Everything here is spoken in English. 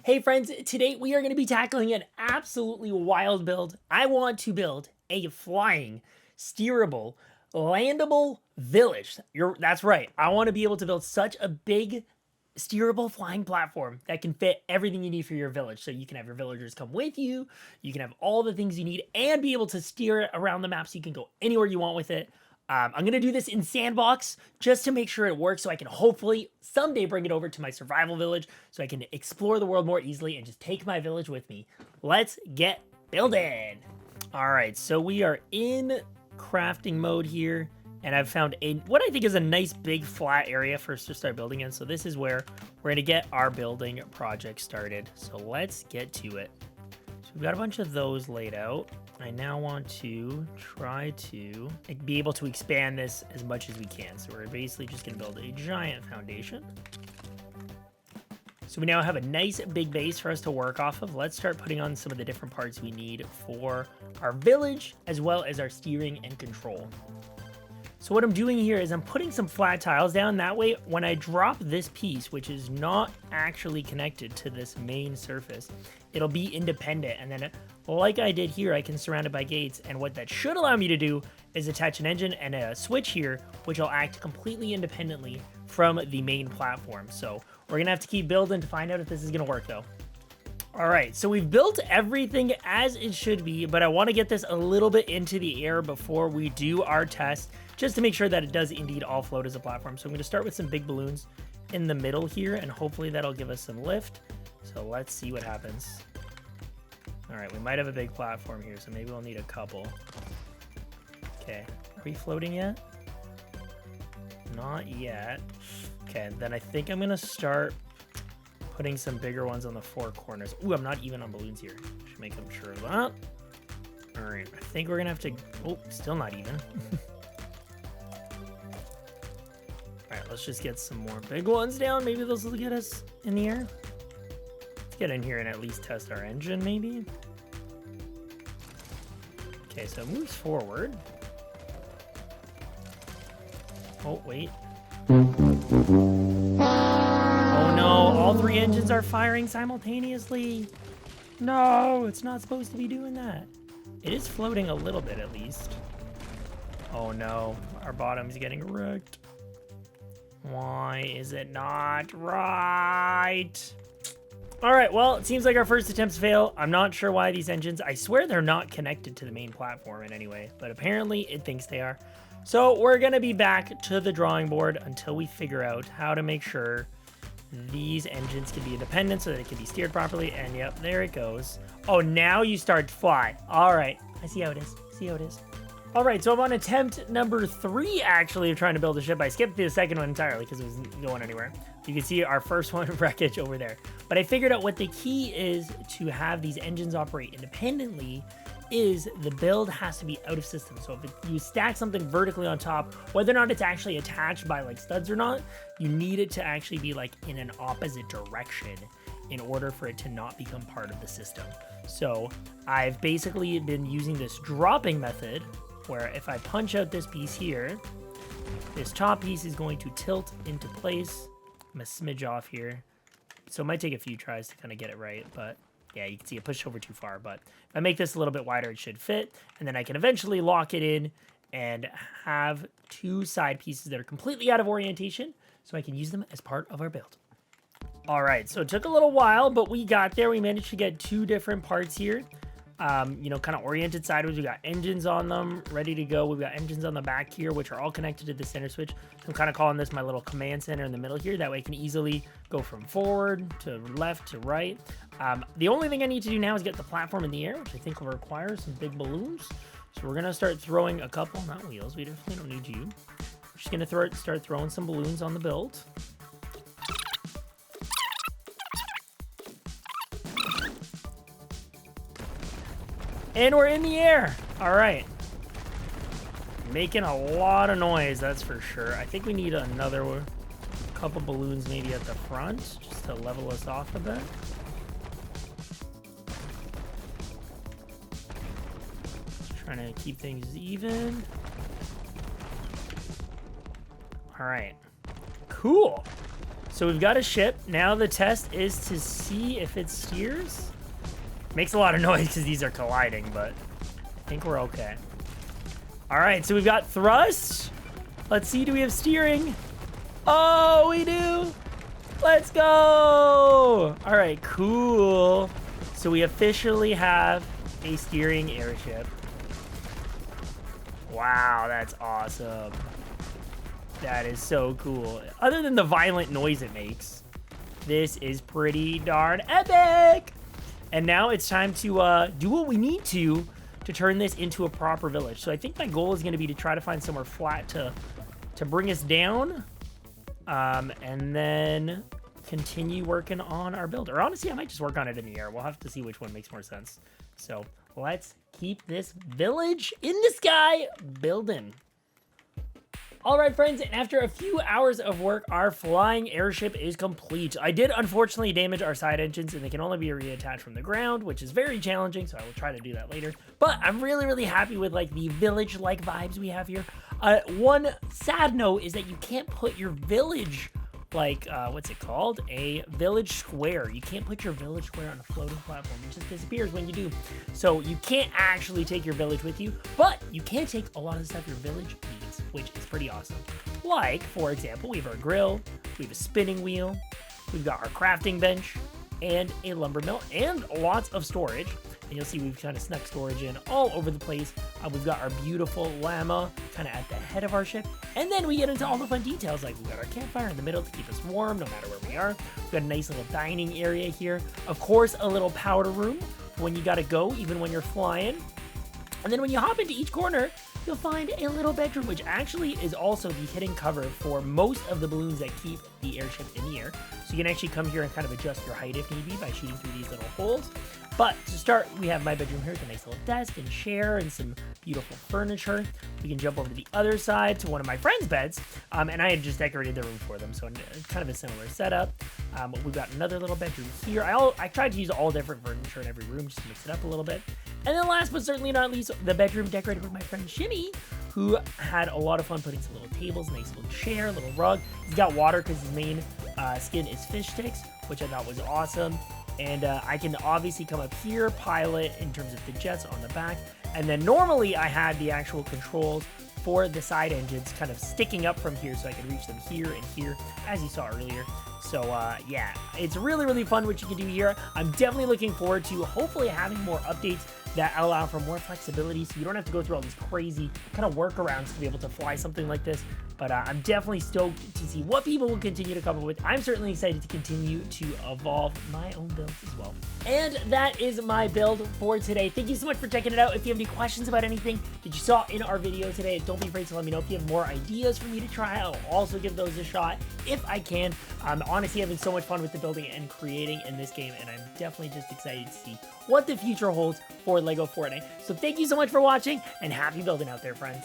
Hey friends, today we are going to be tackling an absolutely wild build. I want to build a flying, steerable, landable village. That's right. I want to be able to build such a big, steerable flying platform that can fit everything you need for your village. So you can have your villagers come with you, you can have all the things you need, and be able to steer it around the map so you can go anywhere you want with it. I'm going to do this in sandbox just to make sure it works so I can hopefully someday bring it over to my survival village so I can explore the world more easily and just take my village with me. Let's get building. All right, so we are in crafting mode here, and I've found what I think is a nice big flat area for us to start building in. So this is where we're going to get our building project started. So let's get to it. So we've got a bunch of those laid out. I now want to try to be able to expand this as much as we can. So we're basically just going to build a giant foundation. So we now have a nice big base for us to work off of. Let's start putting on some of the different parts we need for our village, as well as our steering and control. So what I'm doing here is I'm putting some flat tiles down. That way, when I drop this piece, which is not actually connected to this main surface, it'll be independent. And then, like I did here, I can surround it by gates. And what that should allow me to do is attach an engine and a switch here, which will act completely independently from the main platform. So we're going to have to keep building to find out if this is going to work, though. All right, so we've built everything as it should be, but I want to get this a little bit into the air before we do our test, just to make sure that it does indeed all float as a platform. So I'm going to start with some big balloons in the middle here, and hopefully that'll give us some lift. So let's see what happens. All right, we might have a big platform here, so maybe we'll need a couple. Okay, are we floating yet? Not yet. Okay, then I think I'm going to start putting some bigger ones on the four corners. Ooh, I'm not even on balloons here. Should make them sure of that. All right, I think we're gonna have to, oh, still not even. All right, let's just get some more big ones down. Maybe those will get us in the air. Let's get in here and at least test our engine, maybe. Okay, so it moves forward. Oh, wait. Oh no, all three engines are firing simultaneously. No, it's not supposed to be doing that. It is floating a little bit at least. Oh no, our bottom's getting wrecked. Why is it not right? All right, well, it seems like our first attempts fail. I'm not sure why these engines, I swear they're not connected to the main platform in any way, but apparently it thinks they are. So we're gonna be back to the drawing board until we figure out how to make sure these engines can be independent so that it can be steered properly. And yep, there it goes. Oh, now you start to fly. All right, I see how it is. See how it is. All right, so I'm on attempt number 3, actually, of trying to build a ship. I skipped the second one entirely because it wasn't going anywhere. You can see our first one, wreckage, over there. But I figured out what the key is to have these engines operate independently is the build has to be out of system. So if you stack something vertically on top, whether or not it's actually attached by like studs or not, you need it to actually be like in an opposite direction in order for it to not become part of the system. So I've basically been using this dropping method where if I punch out this piece here, this top piece is going to tilt into place. I'm a smidge off here. So it might take a few tries to kind of get it right, but yeah, you can see it pushed over too far, but if I make this a little bit wider, it should fit, and then I can eventually lock it in and have 2 side pieces that are completely out of orientation, so I can use them as part of our build. All right, so it took a little while, but we got there. We managed to get 2 different parts here. You know, kind of oriented sideways. We got engines on them, ready to go. We've got engines on the back here, which are all connected to the center switch. So I'm kind of calling this my little command center in the middle here. That way I can easily go from forward to left to right. The only thing I need to do now is get the platform in the air, which I think will require some big balloons. So we're going to start throwing a couple, not wheels. We definitely don't need you. We're just going to start throwing some balloons on the build. And we're in the air. All right. Making a lot of noise, that's for sure. I think we need another couple balloons maybe at the front just to level us off a bit. Just trying to keep things even. All right. Cool. So we've got a ship. Now the test is to see if it steers. Makes a lot of noise because these are colliding, but I think we're okay. All right, so we've got thrust. Let's see, do we have steering? Oh, we do. Let's go. All right, cool. So we officially have a steering airship. Wow, that's awesome. That is so cool. Other than the violent noise it makes, this is pretty darn epic. And now it's time to do what we need to turn this into a proper village. So I think my goal is going to be to try to find somewhere flat to bring us down. And then continue working on our build. Or honestly, I might just work on it in the air. We'll have to see which one makes more sense. So let's keep this village in the sky building. All right, friends, and after a few hours of work, our flying airship is complete. I did unfortunately damage our side engines, and they can only be reattached from the ground, which is very challenging, so I will try to do that later. But I'm really, really happy with like the village-like vibes we have here. One sad note is that you can't put your village, like, what's it called? A village square. You can't put your village square on a floating platform. It just disappears when you do. So you can't actually take your village with you, but you can take a lot of the stuff your village needs, which is pretty awesome. Like, for example, we have our grill, we have a spinning wheel, we've got our crafting bench, and a lumber mill, and lots of storage. And you'll see we've kind of snuck storage in all over the place. We've got our beautiful llama kind of at the head of our ship. And then we get into all the fun details, like we've got our campfire in the middle to keep us warm no matter where we are. We've got a nice little dining area here. Of course, a little powder room for when you gotta go, even when you're flying. And then when you hop into each corner, you'll find a little bedroom, which actually is also the hidden cover for most of the balloons that keep the airship in the air. So you can actually come here and kind of adjust your height if need be by shooting through these little holes. But to start, we have my bedroom here with a nice little desk and chair and some beautiful furniture. We can jump over to the other side to one of my friends' beds, and I had just decorated the room for them, so kind of a similar setup. We've got another little bedroom here. I tried to use all different furniture in every room just to mix it up a little bit. And then last but certainly not least, the bedroom decorated with my friend Shimmy, who had a lot of fun putting some little tables, nice little chair, little rug. He's got water because his main skin is fish sticks, which I thought was awesome. And I can obviously come up here, pilot in terms of the jets on the back. And then normally I had the actual controls for the side engines kind of sticking up from here so I could reach them here and here, as you saw earlier. So yeah, it's really, really fun what you can do here. I'm definitely looking forward to hopefully having more updates that allow for more flexibility so you don't have to go through all these crazy kind of workarounds to be able to fly something like this. But I'm definitely stoked to see what people will continue to come up with. I'm certainly excited to continue to evolve my own builds as well. And that is my build for today. Thank you so much for checking it out. If you have any questions about anything that you saw in our video today, don't be afraid to let me know. If you have more ideas for me to try, I'll also give those a shot if I can. I'm honestly having so much fun with the building and creating in this game, and I'm definitely just excited to see what the future holds for LEGO Fortnite. So thank you so much for watching, and happy building out there, friends.